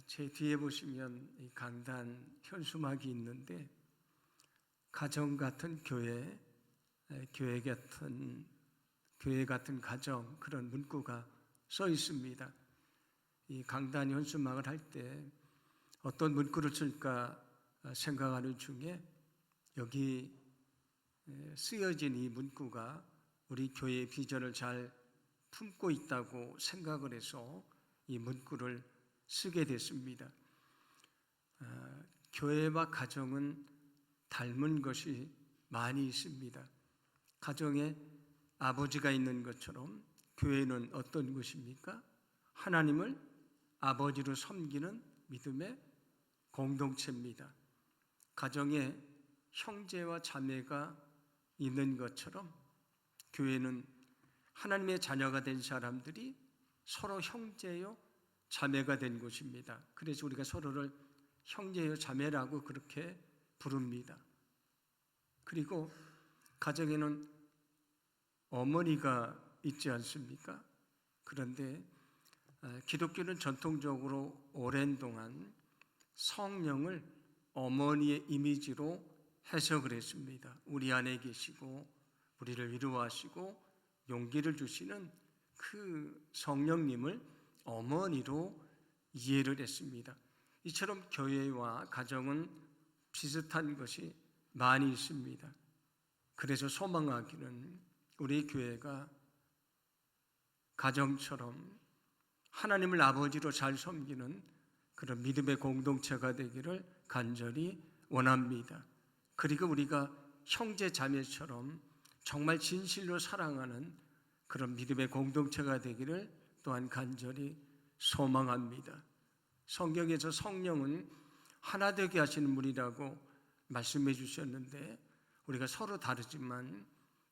제 뒤에 보시면 이 강단 현수막이 있는데 가정 같은 교회, 교회 같은 가정, 그런 문구가 써 있습니다. 이 강단 현수막을 할 때 어떤 문구를 쓸까 생각하는 중에 여기 쓰여진 이 문구가 우리 교회의 비전을 잘 품고 있다고 생각을 해서 이 문구를 쓰게 됐습니다. 교회와 가정은 닮은 것이 많이 있습니다. 가정에 아버지가 있는 것처럼 교회는 어떤 것입니까? 하나님을 아버지로 섬기는 믿음의 공동체입니다. 가정에 형제와 자매가 있는 것처럼 교회는 하나님의 자녀가 된 사람들이 서로 형제요 자매가 된 곳입니다. 그래서 우리가 서로를 형제요 자매라고 그렇게 부릅니다. 그리고 가정에는 어머니가 있지 않습니까? 그런데 기독교는 전통적으로 오랜 동안 성령을 어머니의 이미지로 해석을 했습니다. 우리 안에 계시고 우리를 위로하시고 용기를 주시는 그 성령님을 어머니로 이해를 했습니다. 이처럼 교회와 가정은 비슷한 것이 많이 있습니다. 그래서 소망하기는 우리 교회가 가정처럼 하나님을 아버지로 잘 섬기는 그런 믿음의 공동체가 되기를 간절히 원합니다. 그리고 우리가 형제 자매처럼 정말 진실로 사랑하는 그런 믿음의 공동체가 되기를 또한 간절히 소망합니다. 성경에서 성령은 하나 되게 하시는 분이라고 말씀해 주셨는데 우리가 서로 다르지만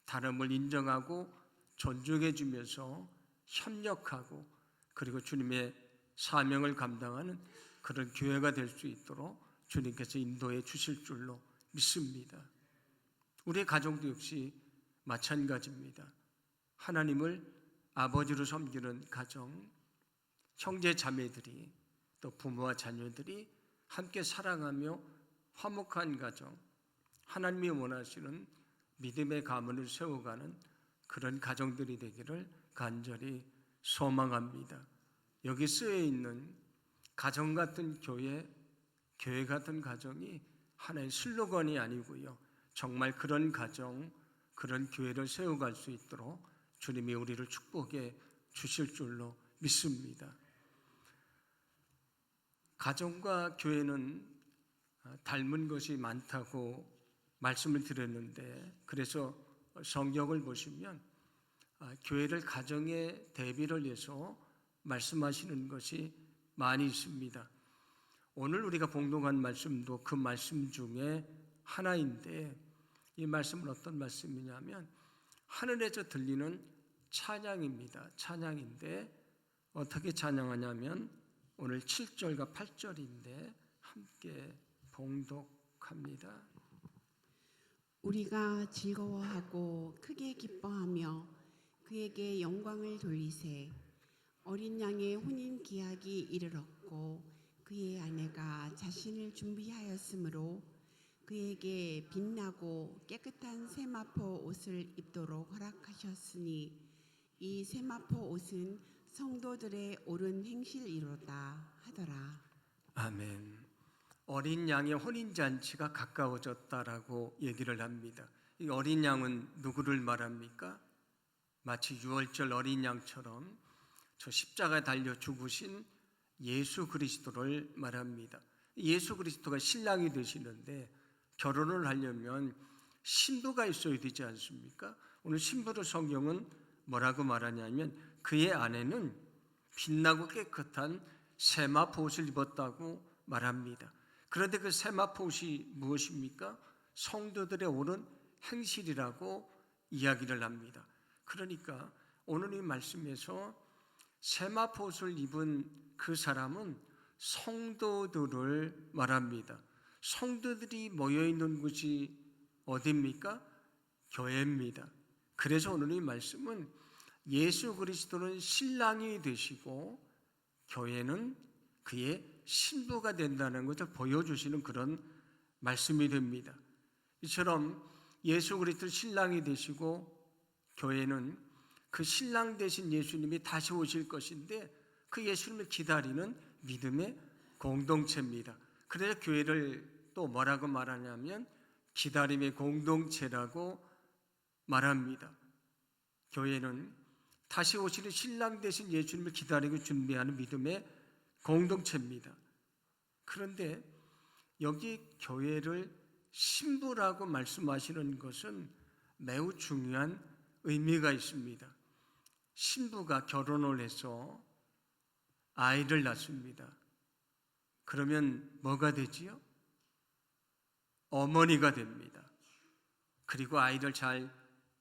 다름을 인정하고 존중해 주면서 협력하고 그리고 주님의 사명을 감당하는 그런 교회가 될 수 있도록 주님께서 인도해 주실 줄로 믿습니다. 우리의 가정도 역시 마찬가지입니다. 하나님을 아버지로 섬기는 가정, 형제 자매들이 또 부모와 자녀들이 함께 사랑하며 화목한 가정, 하나님이 원하시는 믿음의 가문을 세워가는 그런 가정들이 되기를 간절히 소망합니다. 여기 쓰여 있는 가정 같은 교회, 교회 같은 가정이 하나의 슬로건이 아니고요. 정말 그런 가정, 그런 교회를 세워갈 수 있도록 주님이 우리를 축복해 주실 줄로 믿습니다. 가정과 교회는 닮은 것이 많다고 말씀을 드렸는데 그래서 성경을 보시면 교회를 가정에 대비를 해서 말씀하시는 것이 많이 있습니다. 오늘 우리가 봉독한 말씀도 그 말씀 중에 하나인데 이 말씀은 어떤 말씀이냐면 하늘에서 들리는 찬양입니다. 찬양인데 어떻게 찬양하냐면 오늘 7절과 8절인데 함께 봉독합니다. 우리가 즐거워하고 크게 기뻐하며 그에게 영광을 돌리세. 어린 양의 혼인 기약이 이르렀고 그의 아내가 자신을 준비하였으므로 그에게 빛나고 깨끗한 세마포 옷을 입도록 허락하셨으니 이 세마포 옷은 성도들의 옳은 행실이로다 하더라. 아멘. 어린 양의 혼인잔치가 가까워졌다라고 얘기를 합니다. 이 어린 양은 누구를 말합니까? 마치 유월절 어린 양처럼 저 십자가에 달려 죽으신 예수 그리스도를 말합니다. 예수 그리스도가 신랑이 되시는데 결혼을 하려면 신부가 있어야 되지 않습니까? 오늘 신부를 성경은 뭐라고 말하냐면 그의 아내는 빛나고 깨끗한 세마포 옷을 입었다고 말합니다. 그런데 그 세마포 옷이 무엇입니까? 성도들의 옳은 행실이라고 이야기를 합니다. 그러니까 오늘 이 말씀에서 세마포 옷을 입은 그 사람은 성도들을 말합니다. 성도들이 모여있는 곳이 어디입니까? 교회입니다. 그래서 오늘 이 말씀은 예수 그리스도는 신랑이 되시고 교회는 그의 신부가 된다는 것을 보여주시는 그런 말씀이 됩니다. 이처럼 예수 그리스도 신랑이 되시고 교회는 그 신랑 되신 예수님이 다시 오실 것인데 그 예수님을 기다리는 믿음의 공동체입니다. 그래서 교회를 또 뭐라고 말하냐면 기다림의 공동체라고 말합니다. 교회는 다시 오시는 신랑 되신 예수님을 기다리고 준비하는 믿음의 공동체입니다. 그런데 여기 교회를 신부라고 말씀하시는 것은 매우 중요한 의미가 있습니다. 신부가 결혼을 해서 아이를 낳습니다. 그러면 뭐가 되지요? 어머니가 됩니다. 그리고 아이를 잘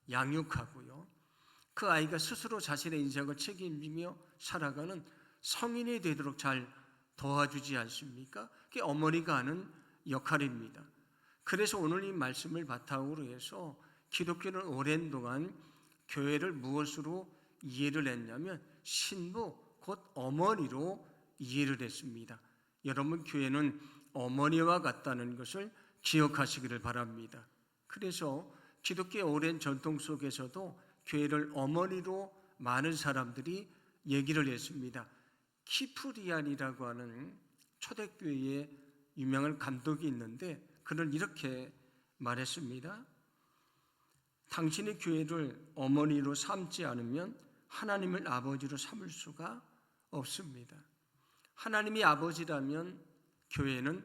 양육하고요. 그 아이가 스스로 자신의 인생을 책임지며 살아가는 성인이 되도록 잘 도와주지 않습니까? 그게 어머니가 하는 역할입니다. 그래서 오늘 이 말씀을 바탕으로 해서 기독교는 오랜 동안 교회를 무엇으로 이해를 했냐면 신부, 곧 어머니로 이해를 했습니다. 여러분, 교회는 어머니와 같다는 것을 기억하시기를 바랍니다. 그래서 기독교의 오랜 전통 속에서도 교회를 어머니로 많은 사람들이 얘기를 했습니다. 키프리안이라고 하는 초대교회의 유명한 감독이 있는데 그는 이렇게 말했습니다. 당신의 교회를 어머니로 삼지 않으면 하나님을 아버지로 삼을 수가 없습니다. 하나님이 아버지라면 교회는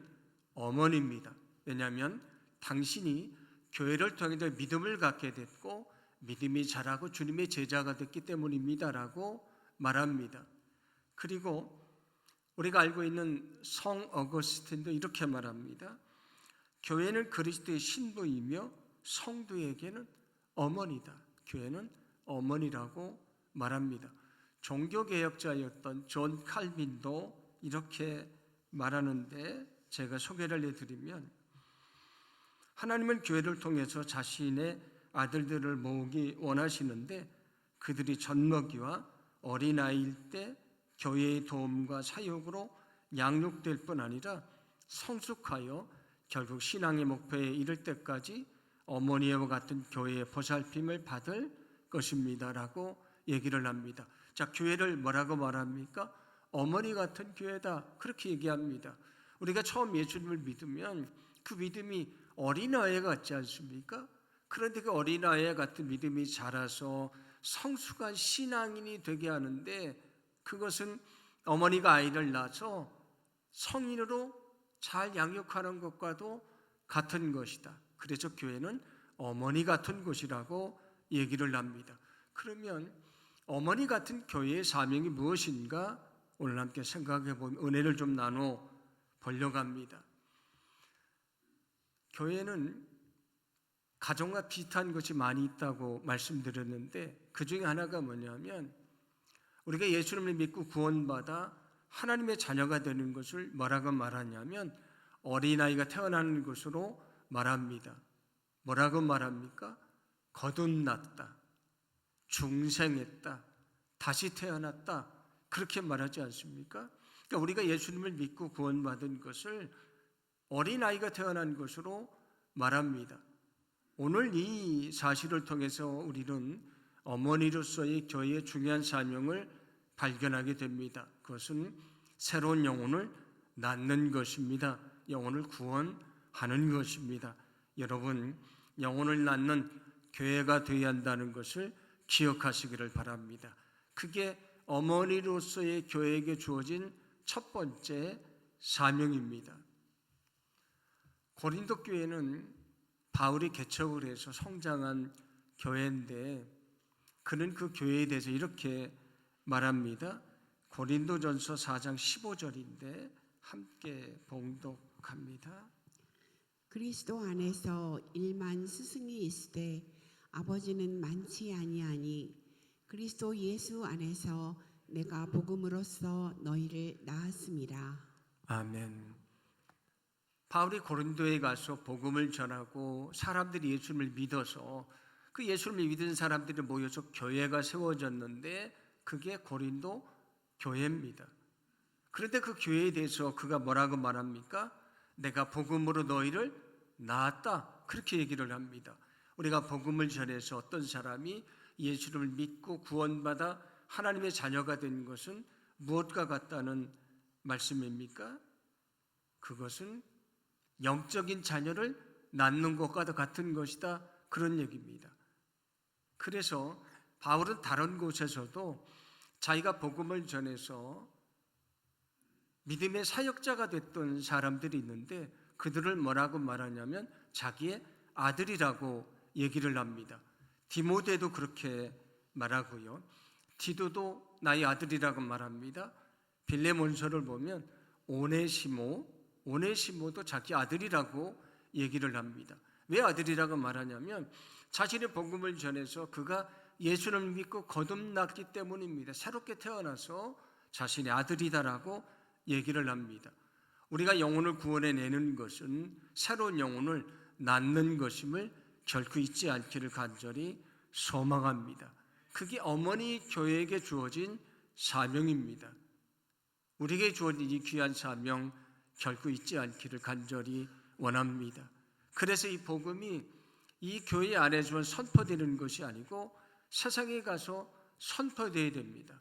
어머니입니다. 왜냐하면 당신이 교회를 통해서 믿음을 갖게 됐고 믿음이 자라고 주님의 제자가 됐기 때문입니다라고 말합니다. 그리고 우리가 알고 있는 성 어거스틴도 이렇게 말합니다. 교회는 그리스도의 신부이며 성도에게는 어머니다. 교회는 어머니라고 말합니다. 종교개혁자였던 존 칼빈도 이렇게 말하는데 제가 소개를 해드리면 하나님은 교회를 통해서 자신의 아들들을 모으기 원하시는데 그들이 젖먹이와 어린아이일 때 교회의 도움과 사역으로 양육될 뿐 아니라 성숙하여 결국 신앙의 목표에 이를 때까지 어머니와 같은 교회의 보살핌을 받을 것입니다라고 얘기를 합니다. 자, 교회를 뭐라고 말합니까? 어머니 같은 교회다, 그렇게 얘기합니다. 우리가 처음 예수님을 믿으면 그 믿음이 어린아이 같지 않습니까? 그런데 그 어린아이 같은 믿음이 자라서 성숙한 신앙인이 되게 하는데 그것은 어머니가 아이를 낳아서 성인으로 잘 양육하는 것과도 같은 것이다. 그래서 교회는 어머니 같은 곳이라고 얘기를 합니다. 그러면 어머니 같은 교회의 사명이 무엇인가 오늘 함께 생각해 보면 은혜를 좀 나눠 보려고 합니다. 교회는 가정과 비슷한 것이 많이 있다고 말씀드렸는데 그 중에 하나가 뭐냐면 우리가 예수님을 믿고 구원받아 하나님의 자녀가 되는 것을 뭐라고 말하냐면 어린아이가 태어나는 것으로 말합니다. 뭐라고 말합니까? 거듭났다, 중생했다, 다시 태어났다, 그렇게 말하지 않습니까? 그러니까 우리가 예수님을 믿고 구원받은 것을 어린아이가 태어난 것으로 말합니다. 오늘 이 사실을 통해서 우리는 어머니로서의 교회의 중요한 사명을 발견하게 됩니다. 그것은 새로운 영혼을 낳는 것입니다. 영혼을 구원하는 것입니다. 여러분, 영혼을 낳는 교회가 되어야 한다는 것을 기억하시기를 바랍니다. 그게 어머니로서의 교회에게 주어진 첫 번째 사명입니다. 고린도 교회는 바울이 개척을 해서 성장한 교회인데 그는 그 교회에 대해서 이렇게 말합니다. 고린도전서 4장 15절인데 함께 봉독합니다. 그리스도 안에서 일만 스승이 있으되 아버지는 많지 아니하니 그리스도 예수 안에서 내가 복음으로써 너희를 낳았음이라. 아멘. 바울이 고린도에 가서 복음을 전하고 사람들이 예수님을 믿어서 그 예수님을 믿은 사람들이 모여서 교회가 세워졌는데 그게 고린도 교회입니다. 그런데 그 교회에 대해서 그가 뭐라고 말합니까? 내가 복음으로 너희를 낳았다. 그렇게 얘기를 합니다. 우리가 복음을 전해서 어떤 사람이 예수를 믿고 구원받아 하나님의 자녀가 된 것은 무엇과 같다는 말씀입니까? 그것은 영적인 자녀를 낳는 것과 같은 것이다. 그런 얘기입니다. 그래서 바울은 다른 곳에서도 자기가 복음을 전해서 믿음의 사역자가 됐던 사람들이 있는데 그들을 뭐라고 말하냐면 자기의 아들이라고 얘기를 합니다. 디모데도 그렇게 말하고요. 디도도 나의 아들이라고 말합니다. 빌레몬서를 보면 오네시모도 자기 아들이라고 얘기를 합니다. 왜 아들이라고 말하냐면 자신의 복음을 전해서 그가 예수를 믿고 거듭났기 때문입니다. 새롭게 태어나서 자신의 아들이다라고 얘기를 합니다. 우리가 영혼을 구원해내는 것은 새로운 영혼을 낳는 것임을 결코 잊지 않기를 간절히 소망합니다. 그게 어머니 교회에게 주어진 사명입니다. 우리에게 주어진 이 귀한 사명 결코 잊지 않기를 간절히 원합니다. 그래서 이 복음이 이 교회 안에서 선포되는 것이 아니고 세상에 가서 선포되어야 됩니다.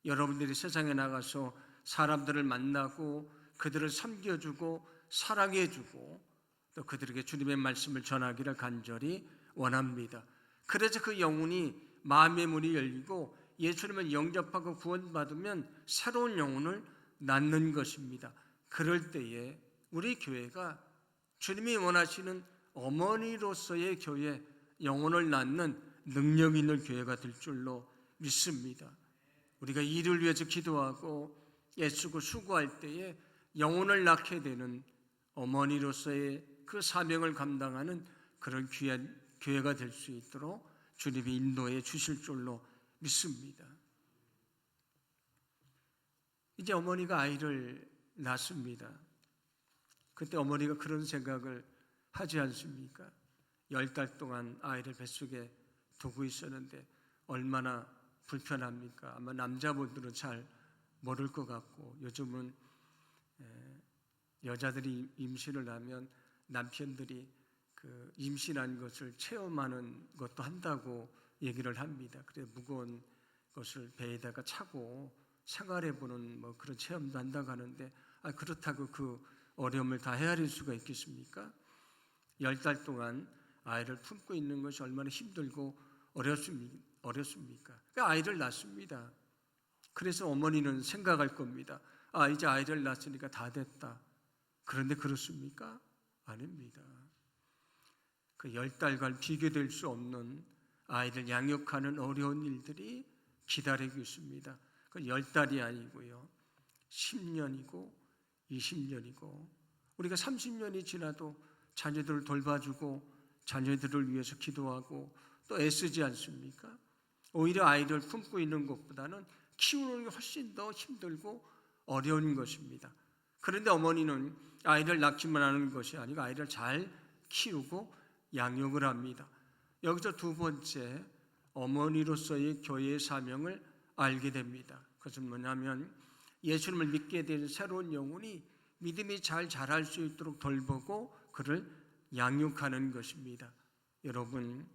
여러분들이 세상에 나가서 사람들을 만나고 그들을 섬겨주고 사랑해주고 또 그들에게 주님의 말씀을 전하기를 간절히 원합니다. 그래서 그 영혼이 마음의 문이 열리고 예수님을 영접하고 구원받으면 새로운 영혼을 낳는 것입니다. 그럴 때에 우리 교회가 주님이 원하시는 어머니로서의 교회, 영혼을 낳는 능력 있는 교회가 될 줄로 믿습니다. 우리가 이를 위해서 기도하고 애쓰고 수고할 때에 영혼을 낳게 되는 어머니로서의 그 사명을 감당하는 그런 귀한 교회가 될 수 있도록 주님이 인도해 주실 줄로 믿습니다. 이제 어머니가 아이를 낳습니다. 그때 어머니가 그런 생각을 하지 않습니까? 10달 동안 아이를 뱃속에 두고 있었는데 얼마나 불편합니까? 아마 남자분들은 잘 모를 것 같고 요즘은 여자들이 임신을 하면 남편들이 그 임신한 것을 체험하는 것도 한다고 얘기를 합니다. 그래서 무거운 것을 배에다가 차고 생활해보는 뭐 그런 체험도 한다고 하는데 그렇다고 그 어려움을 다 헤아릴 수가 있겠습니까? 10달 동안 아이를 품고 있는 것이 얼마나 힘들고 어렵습니까? 그러니까 아이를 낳습니다. 그래서 어머니는 생각할 겁니다. 이제 아이를 낳았으니까 다 됐다. 그런데 그렇습니까? 아닙니다. 그 10달간 비교될 수 없는 아이를 양육하는 어려운 일들이 기다리고 있습니다. 그 10달이 아니고요. 10년이고 20년이고 우리가 30년이 지나도 자녀들을 돌봐주고 자녀들을 위해서 기도하고 또 애쓰지 않습니까? 오히려 아이를 품고 있는 것보다는 키우는 게 훨씬 더 힘들고 어려운 것입니다. 그런데 어머니는 아이를 낳기만 하는 것이 아니고 아이를 잘 키우고 양육을 합니다. 여기서 두 번째 어머니로서의 교회의 사명을 알게 됩니다. 그것은 뭐냐면 예수님을 믿게 된 새로운 영혼이 믿음이 잘 자랄 수 있도록 돌보고 그를 양육하는 것입니다. 여러분,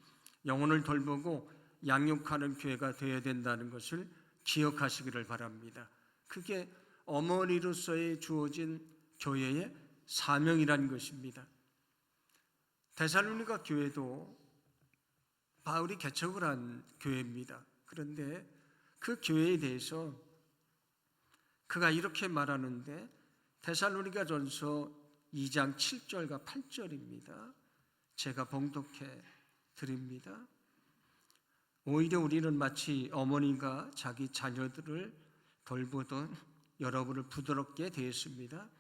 영혼을 돌보고 양육하는 교회가 되어야 된다는 것을 기억하시기를 바랍니다. 그게 어머니로서의 주어진 교회의 사명이라는 것입니다. 데살로니가 교회도 바울이 개척을 한 교회입니다. 그런데 그 교회에 대해서 그가 이렇게 말하는데 데살로니가전서 2장 7절과 8절입니다. 제가 봉독해 드립니다. 오히려 우리는 마치 어머니가 자기 자녀들을 돌보던 여러분을 부드럽게 대했습니다.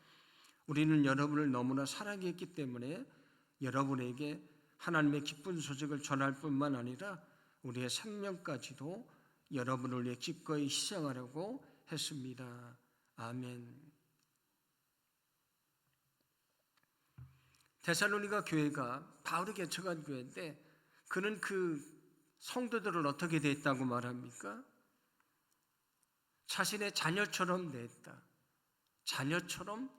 우리는 여러분을 너무나 사랑했기 때문에 여러분에게 하나님의 기쁜 소식을 전할 뿐만 아니라 우리의 생명까지도 여러분을 위해 기꺼이 희생하려고 했습니다. 아멘. 데살로니가 교회가 바울이 개척한 교회인데 그는 그 성도들을 어떻게 대했다고 말합니까? 자신의 자녀처럼 대했다. 자녀처럼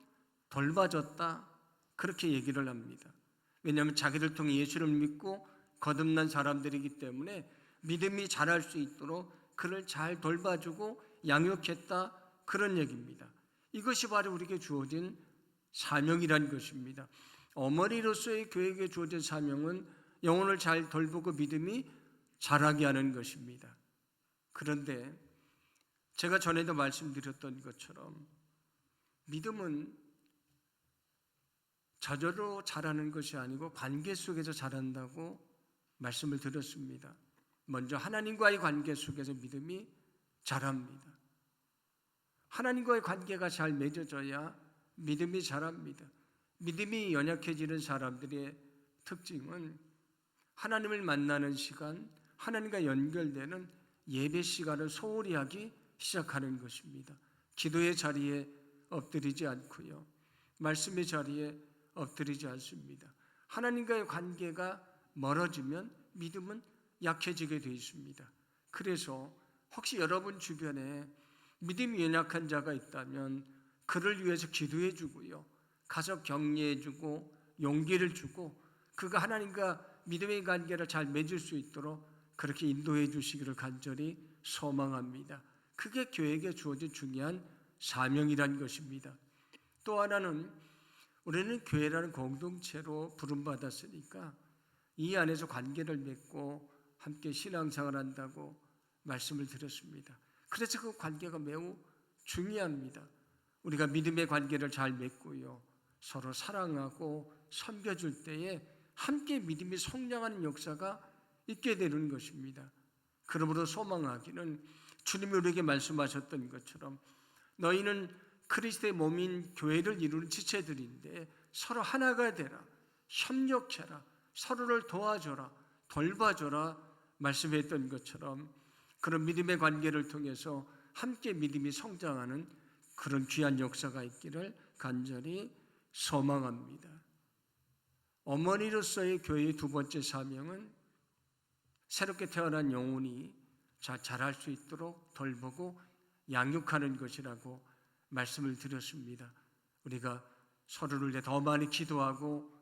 돌봐줬다, 그렇게 얘기를 합니다. 왜냐하면 자기를 통해 예수를 믿고 거듭난 사람들이기 때문에 믿음이 자랄 수 있도록 그를 잘 돌봐주고 양육했다, 그런 얘기입니다. 이것이 바로 우리에게 주어진 사명이라는 것입니다. 어머니로서의 교회에게 주어진 사명은 영혼을 잘 돌보고 믿음이 자라게 하는 것입니다. 그런데 제가 전에도 말씀드렸던 것처럼 믿음은 저절로 자라는 것이 아니고 관계 속에서 자란다고 말씀을 드렸습니다. 먼저 하나님과의 관계 속에서 믿음이 자랍니다. 하나님과의 관계가 잘 맺어져야 믿음이 자랍니다. 믿음이 연약해지는 사람들의 특징은 하나님을 만나는 시간, 하나님과 연결되는 예배 시간을 소홀히 하기 시작하는 것입니다. 기도의 자리에 엎드리지 않고요, 말씀의 자리에 엎드리지 않습니다. 하나님과의 관계가 멀어지면 믿음은 약해지게 되어 있습니다. 그래서 혹시 여러분 주변에 믿음이 연약한 자가 있다면 그를 위해서 기도해 주고요, 가서 격려해 주고 용기를 주고 그가 하나님과 믿음의 관계를 잘 맺을 수 있도록 그렇게 인도해 주시기를 간절히 소망합니다. 그게 교회에게 주어진 중요한 사명이란 것입니다. 또 하나는 우리는 교회라는 공동체로 부름받았으니까 이 안에서 관계를 맺고 함께 신앙생활을 한다고 말씀을 드렸습니다. 그래서 그 관계가 매우 중요합니다. 우리가 믿음의 관계를 잘 맺고요, 서로 사랑하고 섬겨줄 때에 함께 믿음이 성장하는 역사가 있게 되는 것입니다. 그러므로 소망하기는 주님이 우리에게 말씀하셨던 것처럼 너희는 그리스도의 몸인 교회를 이루는 지체들인데 서로 하나가 되라, 협력해라, 서로를 도와줘라, 돌봐줘라 말씀했던 것처럼 그런 믿음의 관계를 통해서 함께 믿음이 성장하는 그런 귀한 역사가 있기를 간절히 소망합니다. 어머니로서의 교회의 두 번째 사명은 새롭게 태어난 영혼이 자랄 수 있도록 돌보고 양육하는 것이라고 말씀을 드렸습니다. 우리가 서로를 위해 더 많이 기도하고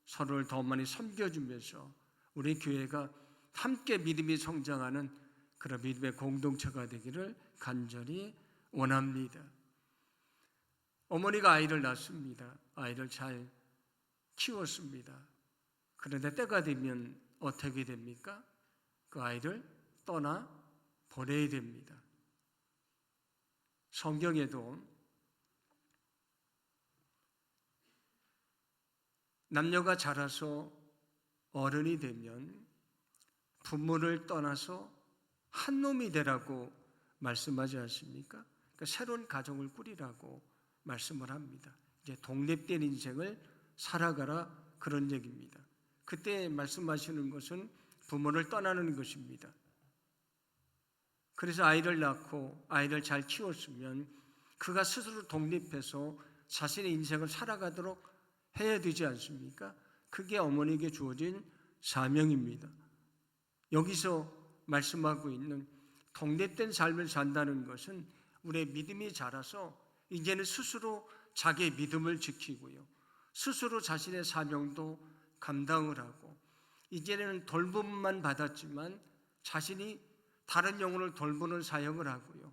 서로를 더 많이 섬겨주면서 우리 교회가 함께 믿음이 성장하는 그런 믿음의 공동체가 되기를 간절히 원합니다. 어머니가 아이를 낳습니다. 아이를 잘 키웠습니다. 그런데 때가 되면 어떻게 됩니까? 그 아이를 떠나 보내야 됩니다. 성경에도 남녀가 자라서 어른이 되면 부모를 떠나서 한 놈이 되라고 말씀하지 않습니까? 그러니까 새로운 가정을 꾸리라고 말씀을 합니다. 이제 독립된 인생을 살아가라, 그런 얘기입니다. 그때 말씀하시는 것은 부모를 떠나는 것입니다. 그래서 아이를 낳고 아이를 잘 키웠으면 그가 스스로 독립해서 자신의 인생을 살아가도록 해야 되지 않습니까? 그게 어머니에게 주어진 사명입니다. 여기서 말씀하고 있는 독립된 삶을 산다는 것은 우리의 믿음이 자라서 이제는 스스로 자기의 믿음을 지키고요, 스스로 자신의 사명도 감당을 하고 이제는 돌봄만 받았지만 자신이 다른 영혼을 돌보는 사역을 하고요,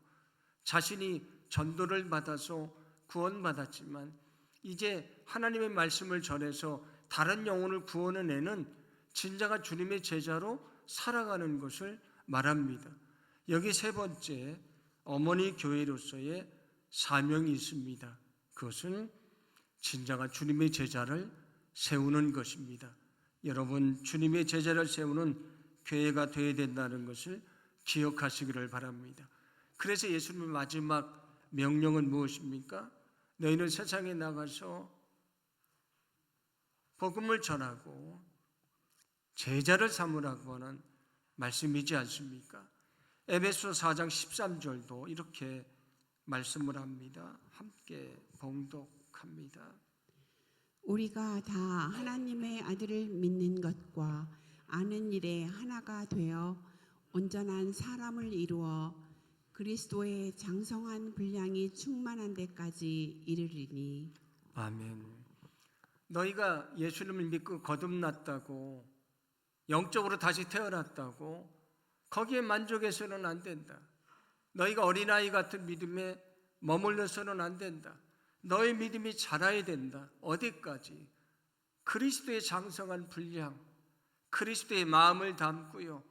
자신이 전도를 받아서 구원받았지만 이제 하나님의 말씀을 전해서 다른 영혼을 구원해내는 진정한 주님의 제자로 살아가는 것을 말합니다. 여기 세 번째, 어머니 교회로서의 사명이 있습니다. 그것은 진정한 주님의 제자를 세우는 것입니다. 여러분, 주님의 제자를 세우는 교회가 되어야 된다는 것을 기억하시기를 바랍니다. 그래서 예수님의 마지막 명령은 무엇입니까? 너희는 세상에 나가서 복음을 전하고 제자를 삼으라고 하는 말씀이지 않습니까? 에베소 4장 13절도 이렇게 말씀을 합니다. 함께 봉독합니다. 우리가 다 하나님의 아들을 믿는 것과 아는 일에 하나가 되어 온전한 사람을 이루어 그리스도의 장성한 분량이 충만한 데까지 이르리니. 아멘. 너희가 예수님을 믿고 거듭났다고, 영적으로 다시 태어났다고 거기에 만족해서는 안 된다. 너희가 어린아이 같은 믿음에 머물러서는 안 된다. 너의 믿음이 자라야 된다. 어디까지? 그리스도의 장성한 분량, 그리스도의 마음을 담고요,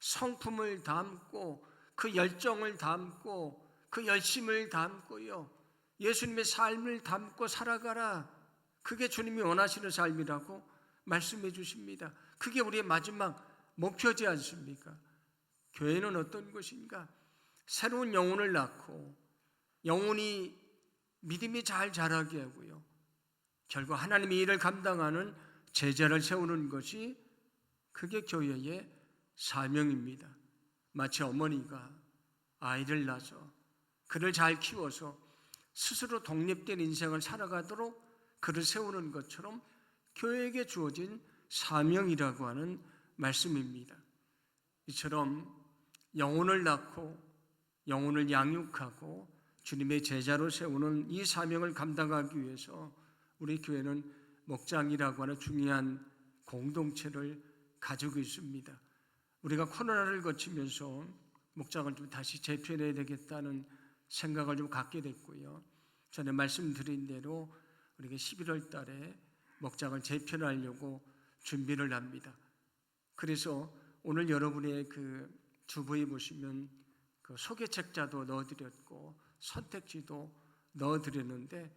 성품을 담고, 그 열정을 담고, 그 열심을 담고요, 예수님의 삶을 담고 살아가라. 그게 주님이 원하시는 삶이라고 말씀해 주십니다. 그게 우리의 마지막 목표지 않습니까? 교회는 어떤 것인가? 새로운 영혼을 낳고 영혼이 믿음이 잘 자라게 하고요, 결국 하나님의 일을 감당하는 제자를 세우는 것이, 그게 교회의 사명입니다. 마치 어머니가 아이를 낳아서 그를 잘 키워서 스스로 독립된 인생을 살아가도록 그를 세우는 것처럼 교회에게 주어진 사명이라고 하는 말씀입니다. 이처럼 영혼을 낳고 영혼을 양육하고 주님의 제자로 세우는 이 사명을 감당하기 위해서 우리 교회는 목장이라고 하는 중요한 공동체를 가지고 있습니다. 우리가 코로나를 거치면서 목장을 좀 다시 재편해야 되겠다는 생각을 좀 갖게 됐고요, 전에 말씀드린 대로 우리가 11월 달에 목장을 재편하려고 준비를 합니다. 그래서 오늘 여러분의 그 주부에 보시면 그 소개책자도 넣어드렸고 선택지도 넣어드렸는데,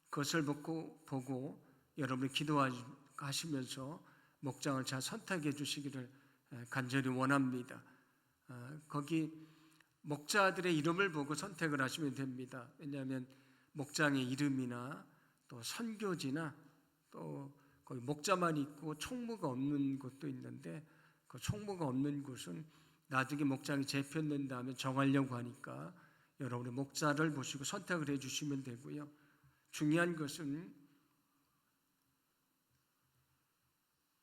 그것을 보고 여러분이 기도하시면서 목장을 잘 선택해 주시기를 간절히 원합니다. 거기 목자들의 이름을 보고 선택을 하시면 됩니다. 왜냐하면 목장의 이름이나 또 선교지나 또 거기 목자만 있고 총무가 없는 곳도 있는데, 그 총무가 없는 곳은 나중에 목장이 재편된 다음에 정하려고 하니까 여러분의 목자를 보시고 선택을 해 주시면 되고요. 중요한 것은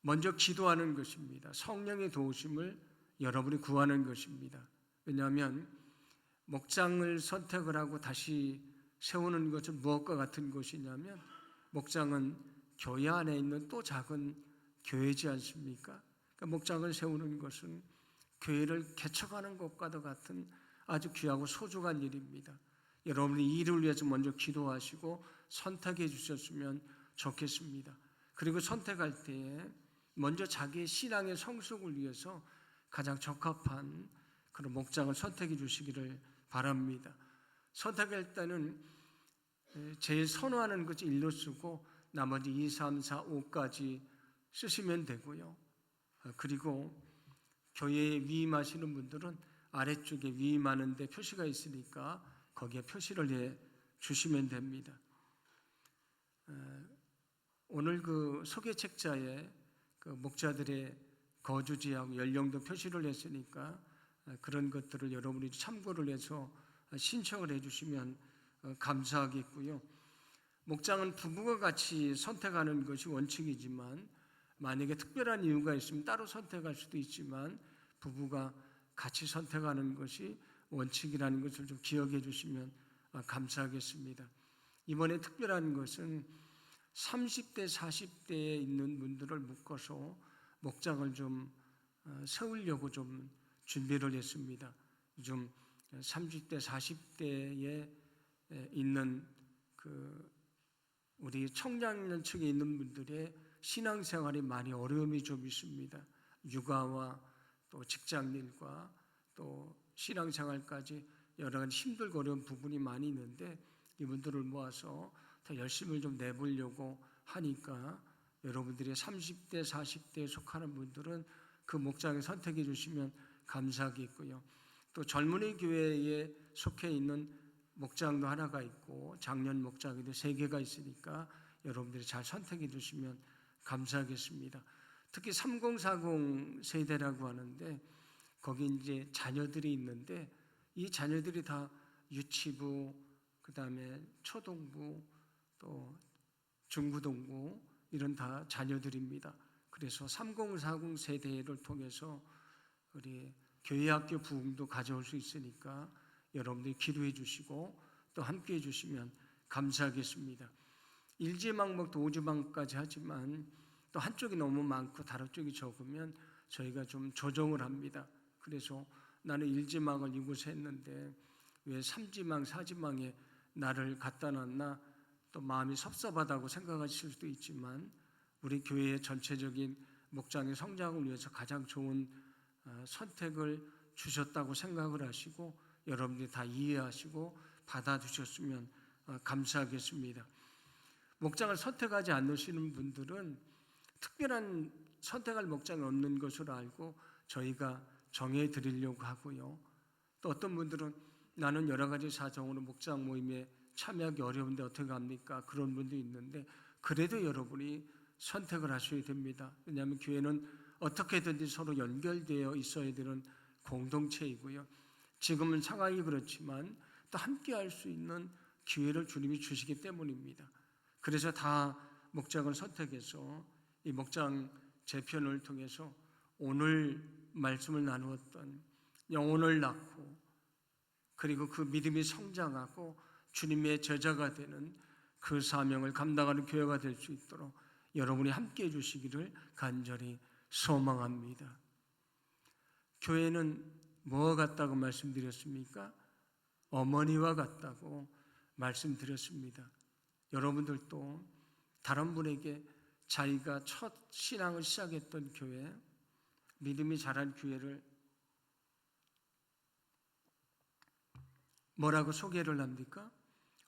먼저 기도하는 것입니다. 성령의 도우심을 여러분이 구하는 것입니다. 왜냐하면 목장을 선택을 하고 다시 세우는 것은 무엇과 같은 것이냐면, 목장은 교회 안에 있는 또 작은 교회지 않습니까? 그러니까 목장을 세우는 것은 교회를 개척하는 것과도 같은 아주 귀하고 소중한 일입니다. 여러분이 이 일을 위해서 먼저 기도하시고 선택해 주셨으면 좋겠습니다. 그리고 선택할 때에 먼저 자기의 신앙의 성숙을 위해서 가장 적합한 그런 목장을 선택해 주시기를 바랍니다. 선택할 때는 제일 선호하는 것이 1로 쓰고 나머지 2, 3, 4, 5까지 쓰시면 되고요. 그리고 교회에 위임하시는 분들은 아래쪽에 위임하는 데 표시가 있으니까 거기에 표시를 해 주시면 됩니다. 오늘 그 소개책자에 그 목자들의 거주지하고 연령도 표시를 했으니까 그런 것들을 여러분이 참고를 해서 신청을 해 주시면 감사하겠고요. 목장은 부부가 같이 선택하는 것이 원칙이지만, 만약에 특별한 이유가 있으면 따로 선택할 수도 있지만 부부가 같이 선택하는 것이 원칙이라는 것을 좀 기억해 주시면 감사하겠습니다. 이번에 특별한 것은 30대, 40대에 있는 분들을 묶어서 목장을 좀 세우려고 좀 준비를 했습니다. 좀 30대, 40대에 있는 그 우리 청년층에 있는 분들의 신앙생활이 많이 어려움이 좀 있습니다. 육아와 또 직장일과 또 신앙생활까지 여러 가지 힘들고 어려운 부분이 많이 있는데, 이분들을 모아서 더 열심을 좀 내보려고 하니까 여러분들이 30대, 40대에 속하는 분들은 그 목장에 선택해 주시면 감사하겠고요. 또 젊은이 교회에 속해 있는 목장도 하나가 있고 장년 목장에도 3개가 있으니까 여러분들이 잘 선택해 주시면 감사하겠습니다. 특히 3040 세대라고 하는데, 거기 이제 자녀들이 있는데 이 자녀들이 다 유치부, 그 다음에 초동부, 또 중고등부 이런 다 자녀들입니다. 그래서 3040 세대를 통해서 우리 교회학교 부흥도 가져올 수 있으니까 여러분들이 기도해 주시고 또 함께 해 주시면 감사하겠습니다. 일지망목도 오지망까지 하지만 또 한쪽이 너무 많고 다른 쪽이 적으면 저희가 좀 조정을 합니다. 그래서 나는 일지망을 이곳에 했는데 왜 삼지망, 사지망에 나를 갖다 놨나 또 마음이 섭섭하다고 생각하실 수도 있지만 우리 교회의 전체적인 목장의 성장을 위해서 가장 좋은 선택을 주셨다고 생각을 하시고 여러분들이 다 이해하시고 받아주셨으면 감사하겠습니다. 목장을 선택하지 않으시는 분들은 특별한 선택할 목장이 없는 것으로 알고 저희가 정해 드리려고 하고요. 또 어떤 분들은 나는 여러 가지 사정으로 목장 모임에 참여하기 어려운데 어떻게 합니까? 그런 분도 있는데 그래도 여러분이 선택을 하셔야 됩니다. 왜냐하면 교회는 어떻게든지 서로 연결되어 있어야 되는 공동체이고요. 지금은 상황이 그렇지만 또 함께 할 수 있는 기회를 주님이 주시기 때문입니다. 그래서 다 목장을 선택해서 이 목장 재편을 통해서 오늘 말씀을 나누었던 영혼을 낳고 그리고 그 믿음이 성장하고 주님의 제자가 되는 그 사명을 감당하는 교회가 될 수 있도록 여러분이 함께해 주시기를 간절히 소망합니다. 교회는 뭐와 같다고 말씀드렸습니까? 어머니와 같다고 말씀드렸습니다. 여러분들도 다른 분에게 자기가 첫 신앙을 시작했던 교회, 믿음이 자란 교회를 뭐라고 소개를 합니까?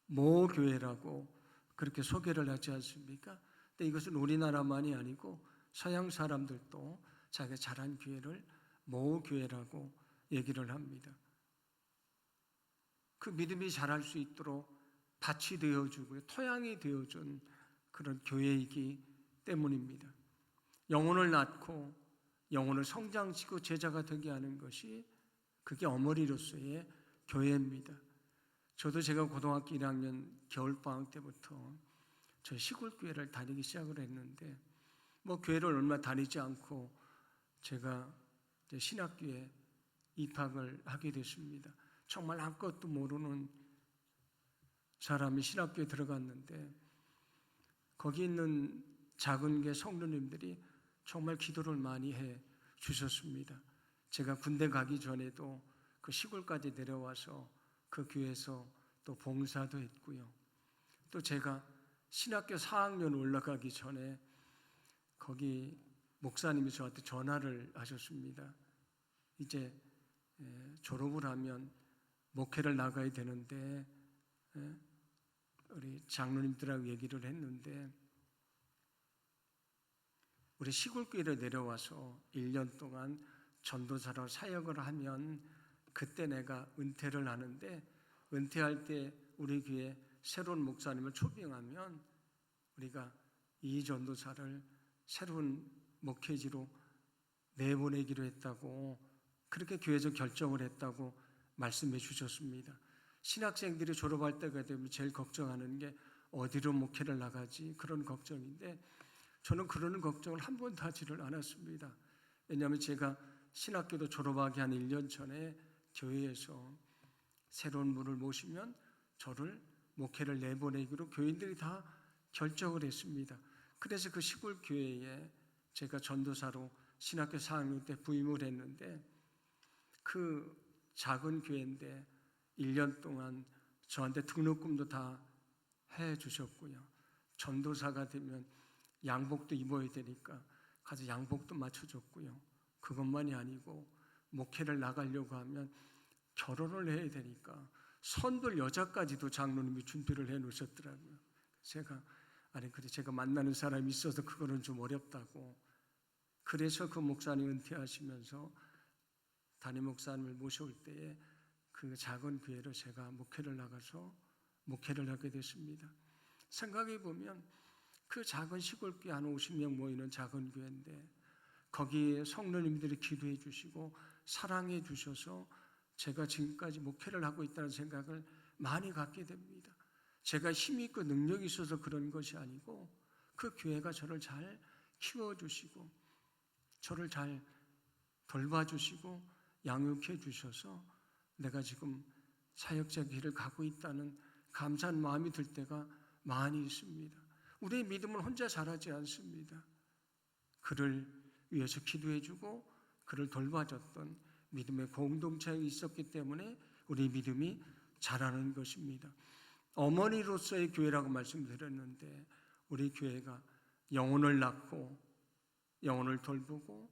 모교회라고 그렇게 소개를 하지 않습니까? 근데 이것은 우리나라만이 아니고 서양 사람들도 자기가 자란 교회를 모교회라고 얘기를 합니다. 그 믿음이 자랄 수 있도록 밭이 되어주고 토양이 되어준 그런 교회이기 때문입니다. 영혼을 낳고 영혼을 성장시키고 제자가 되게 하는 것이 그게 어머니로서의 교회입니다. 저도 제가 고등학교 1학년 겨울방학 때부터 저희 시골교회를 다니기 시작을 했는데 뭐 교회를 얼마 다니지 않고 제가 이제 신학교에 입학을 하게 됐습니다. 정말 아무것도 모르는 사람이 신학교에 들어갔는데 거기 있는 작은 게 성도님들이 정말 기도를 많이 해 주셨습니다. 제가 군대 가기 전에도 그 시골까지 내려와서 그 교회에서 또 봉사도 했고요. 또 제가 신학교 4학년 올라가기 전에 거기 목사님이 저한테 전화를 하셨습니다. 이제 졸업을 하면 목회를 나가야 되는데 우리 장로님들하고 얘기를 했는데 우리 시골교회를 내려와서 1년 동안 전도사로 사역을 하면 그때 내가 은퇴를 하는데 은퇴할 때 우리 교회 새로운 목사님을 초빙하면 우리가 이 전도사를 새로운 목회지로 내보내기로 했다고 그렇게 교회에서 결정을 했다고 말씀해 주셨습니다. 신학생들이 졸업할 때가 되면 제일 걱정하는 게 어디로 목회를 나가지 그런 걱정인데 저는 그런 걱정을 한 번도 하지를 않았습니다. 왜냐하면 제가 신학교도 졸업하기 한 1년 전에 교회에서 새로운 분을 모시면 저를 목회를 내보내기로 교인들이 다 결정을 했습니다. 그래서 그 시골 교회에 제가 전도사로 신학교 4학년 때 부임을 했는데 그 작은 교회인데 1년 동안 저한테 등록금도 다 해주셨고요. 전도사가 되면 양복도 입어야 되니까 가서 양복도 맞춰줬고요. 그것만이 아니고 목회를 나가려고 하면 결혼을 해야 되니까 선돌 여자까지도 장로님이 준비를 해 놓으셨더라고요. 제가 제가 만나는 사람이 있어서 그거는 좀 어렵다고 그래서 그 목사님 은퇴하시면서 담임 목사님을 모셔올 때에 그 작은 교회로 제가 목회를 나가서 목회를 하게 됐습니다. 생각해 보면 그 작은 시골교회 한 50명 모이는 작은 교회인데 거기에 성도님들이 기도해 주시고 사랑해 주셔서 제가 지금까지 목회를 하고 있다는 생각을 많이 갖게 됩니다. 제가 힘이 있고 능력이 있어서 그런 것이 아니고 그 교회가 저를 잘 키워주시고 저를 잘 돌봐주시고 양육해 주셔서 내가 지금 사역자 길을 가고 있다는 감사한 마음이 들 때가 많이 있습니다. 우리의 믿음은 혼자 자라지 않습니다. 그를 위해서 기도해주고 그를 돌봐줬던 믿음의 공동체가 있었기 때문에 우리 믿음이 자라는 것입니다. 어머니로서의 교회라고 말씀드렸는데 우리 교회가 영혼을 낳고 영혼을 돌보고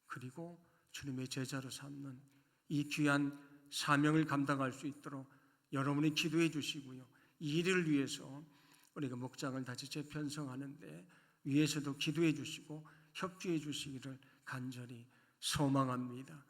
그리고 주님의 제자로 삼는 이 귀한 사명을 감당할 수 있도록 여러분이 기도해 주시고요. 이 일을 위해서 우리가 목장을 다시 재편성하는데 위에서도 기도해 주시고 협조해 주시기를 간절히 소망합니다.